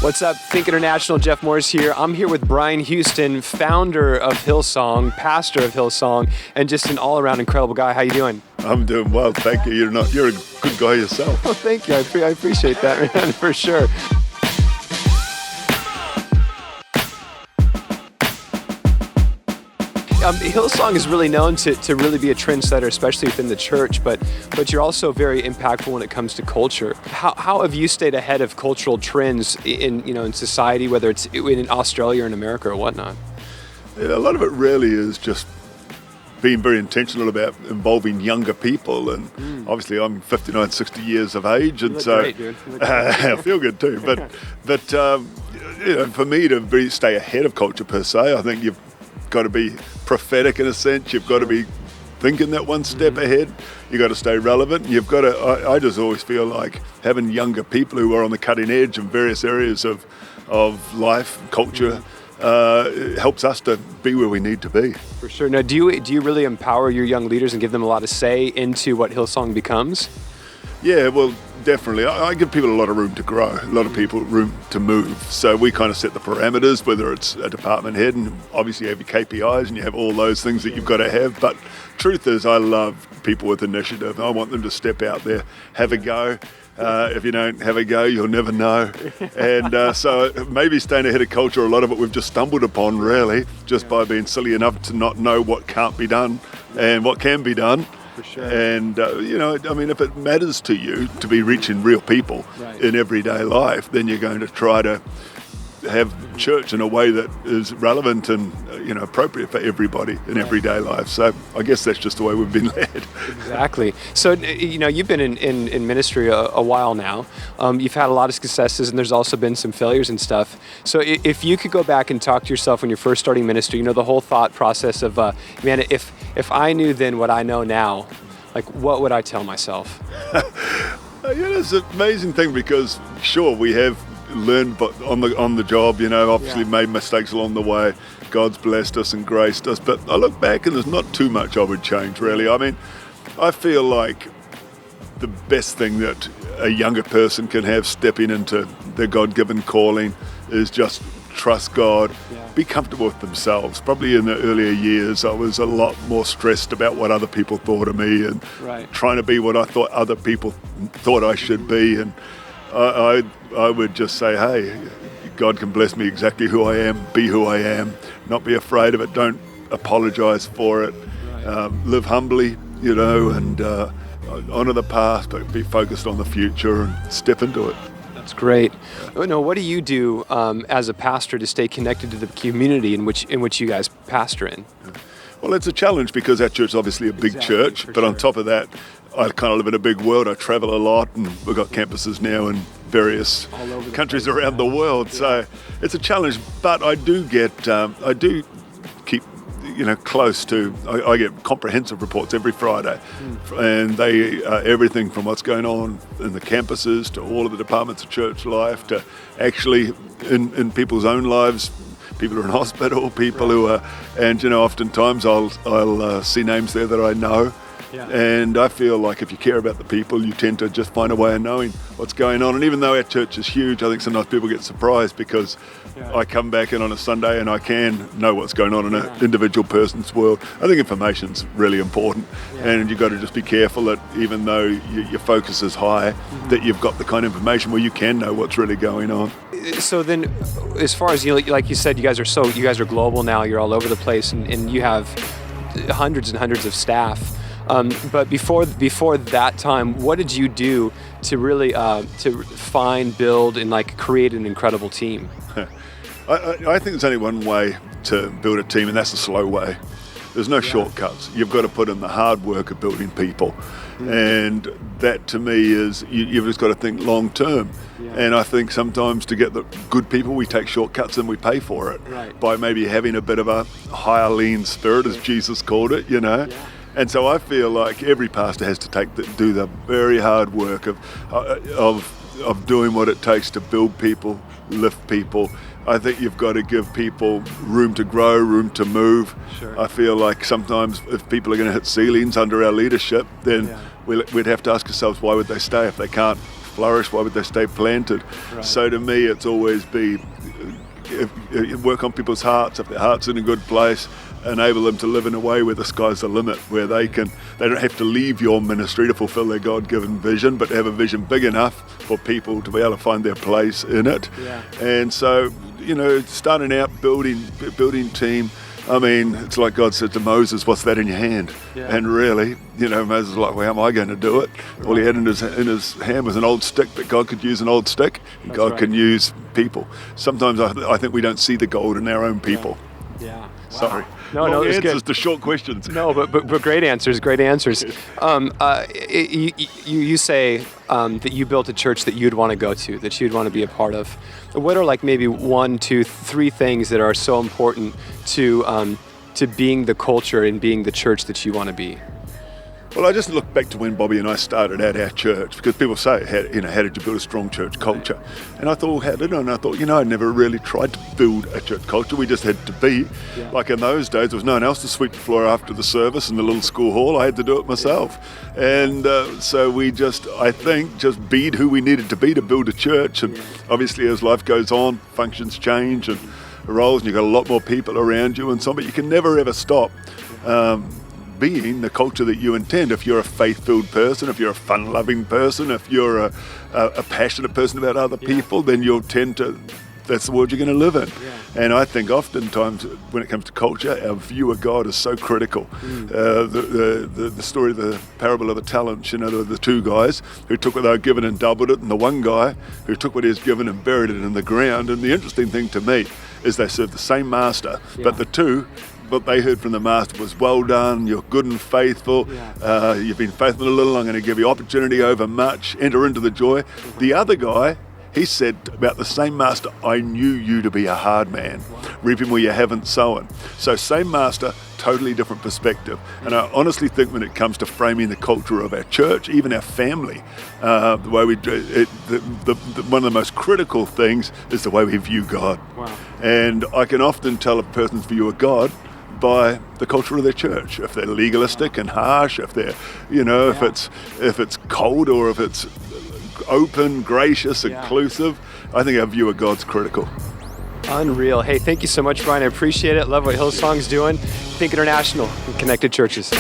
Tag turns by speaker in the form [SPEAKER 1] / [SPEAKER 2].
[SPEAKER 1] What's up? Think International, Jeff Morris here. I'm here with Brian Houston, founder of Hillsong, pastor of Hillsong, and just an all-around incredible guy. How you doing?
[SPEAKER 2] I'm doing well, thank you. You're a good guy yourself.
[SPEAKER 1] Oh, thank you. I appreciate that, man, for sure. Hillsong is really known to really be a trendsetter, especially within the church, but you're also very impactful when it comes to culture. How have you stayed ahead of cultural trends in society, whether it's in Australia or in America or whatnot?
[SPEAKER 2] Yeah, a lot of it really is just being very intentional about involving younger people, and obviously I'm 59, 60 years of age, and so
[SPEAKER 1] great, dude.
[SPEAKER 2] I feel good too. But for me to stay ahead of culture per se, I think you've got to be prophetic in a sense. You've got to be thinking that one step ahead. You've got to stay relevant. You've got to. I just always feel like having younger people who are on the cutting edge in various areas of life, culture, helps us to be where we need to be.
[SPEAKER 1] For sure. Now, do you really empower your young leaders and give them a lot of say into what Hillsong becomes?
[SPEAKER 2] Yeah, well, definitely. I give people a lot of room to grow, a lot of people room to move. So we kind of set the parameters, whether it's a department head, and obviously you have your KPIs and you have all those things that you've got to have. But truth is, I love people with initiative. I want them to step out there, have a go. If you don't have a go, you'll never know. And so maybe staying ahead of culture, a lot of it we've just stumbled upon really, just by being silly enough to not know what can't be done and what can be done.
[SPEAKER 1] For sure.
[SPEAKER 2] And, if it matters to you to be reaching real people in everyday life, then you're going to try to have church in a way that is relevant and, appropriate for everybody in everyday life. So I guess that's just the way we've been led.
[SPEAKER 1] Exactly. So, you've been in ministry a while now. You've had a lot of successes, and there's also been some failures and stuff. So if you could go back and talk to yourself when you're first starting ministry, the whole thought process of, if I knew then what I know now, like what would I tell myself?
[SPEAKER 2] It's an amazing thing because, sure, we have learned but on the job, obviously made mistakes along the way. God's blessed us and graced us, but I look back and there's not too much I would change really. I mean, I feel like the best thing that a younger person can have stepping into their God-given calling is just trust God, be comfortable with themselves. Probably in the earlier years I was a lot more stressed about what other people thought of me and trying to be what I thought other people thought I should be, and I would just say, hey, God can bless me exactly who I am, be who I am, not be afraid of it, don't apologize for it, live humbly, and honor the past, but be focused on the future and step into it.
[SPEAKER 1] That's great. What do you do as a pastor to stay connected to the community in which you guys pastor in?
[SPEAKER 2] Well, it's a challenge because our church is obviously a big church, but on top of that, I kind of live in a big world. I travel a lot, and we've got campuses now in various countries around the world. So it's a challenge, but I do keep, close to. I get comprehensive reports every Friday, and they everything from what's going on in the campuses to all of the departments of church life to actually in people's own lives. People who are in hospital, people who are, and oftentimes I'll see names there that I know. And I feel like if you care about the people, you tend to just find a way of knowing what's going on. And even though our church is huge, I think sometimes people get surprised because I come back in on a Sunday and I can know what's going on in an individual person's world. I think information's really important, and you've got to just be careful that even though your focus is high, that you've got the kind of information where you can know what's really going on.
[SPEAKER 1] So then, as far as like you said, you guys are global now. You're all over the place, and you have hundreds and hundreds of staff. But before that time, what did you do to really to find, build, and create an incredible team?
[SPEAKER 2] I think there's only one way to build a team, and that's the slow way. There's no shortcuts. You've got to put in the hard work of building people. And that to me is, you've just got to think long term. And I think sometimes to get the good people, we take shortcuts and we pay for it by maybe having a bit of a higher lean spirit, as Jesus called it, And so I feel like every pastor has to do the very hard work of doing what it takes to build people, lift people. I think you've got to give people room to grow, room to move. I feel like sometimes if people are going to hit ceilings under our leadership, then we'd have to ask ourselves, why would they stay if they can't flourish? Why would they stay planted?
[SPEAKER 1] Right.
[SPEAKER 2] So to me, it's always work on people's hearts. If their heart's in a good place, enable them to live in a way where the sky's the limit, where they don't have to leave your ministry to fulfill their God-given vision, but have a vision big enough for people to be able to find their place in it.
[SPEAKER 1] Yeah.
[SPEAKER 2] And so, starting out building team, I mean, it's like God said to Moses, "What's that in your hand?"
[SPEAKER 1] Yeah.
[SPEAKER 2] And really, Moses was like, "Well, how am I going to do it?" Right. All he had in his hand was an old stick, but God could use an old stick, and God can use people. Sometimes I think we don't see the gold in our own people.
[SPEAKER 1] Yeah. Wow.
[SPEAKER 2] Sorry.
[SPEAKER 1] No, it's
[SPEAKER 2] answers
[SPEAKER 1] good.
[SPEAKER 2] to short questions.
[SPEAKER 1] No, but great answers. You say that you built a church that you'd want to go to, that you'd want to be a part of. What are like maybe 1, 2, 3 things that are so important to being the culture and being the church that you want to be?
[SPEAKER 2] Well, I just look back to when Bobby and I started at our church, because people say, how did you build a strong church culture? And I thought, how did I? And I thought, I never really tried to build a church culture. We just had to be. Yeah. Like in those days, there was no one else to sweep the floor after the service in the little school hall. I had to do it myself. And so we I think, be who we needed to be to build a church. And obviously, as life goes on, functions change and roles, and you've got a lot more people around you and so on, but you can never ever stop being the culture that you intend. If you're a faith-filled person, if you're a fun-loving person, if you're a passionate person about other people, then you'll tend to, that's the world you're going to live in. Yeah. And I think oftentimes when it comes to culture, our view of God is so critical. The story of the parable of the talents, the 2 guys who took what they were given and doubled it, and the one guy who took what he was given and buried it in the ground. And the interesting thing to me is they served the same master, but the two, what they heard from the master was, "Well done, you're good and faithful. You've been faithful a little, I'm going to give you opportunity over much. Enter into the joy." The other guy, he said about the same master, "I knew you to be a hard man, reaping where you haven't sown." So same master, totally different perspective. And I honestly think when it comes to framing the culture of our church, even our family, the way we do it, one of the most critical things is the way we view God.
[SPEAKER 1] Wow. And
[SPEAKER 2] I can often tell a person's view of God by the culture of their church. If they're legalistic and harsh, if they're, if it's cold, or if it's open, gracious, inclusive, I think our view of God's critical.
[SPEAKER 1] Unreal. Hey, thank you so much, Brian. I appreciate it. Love what Hillsong's doing. Think International and Connected Churches.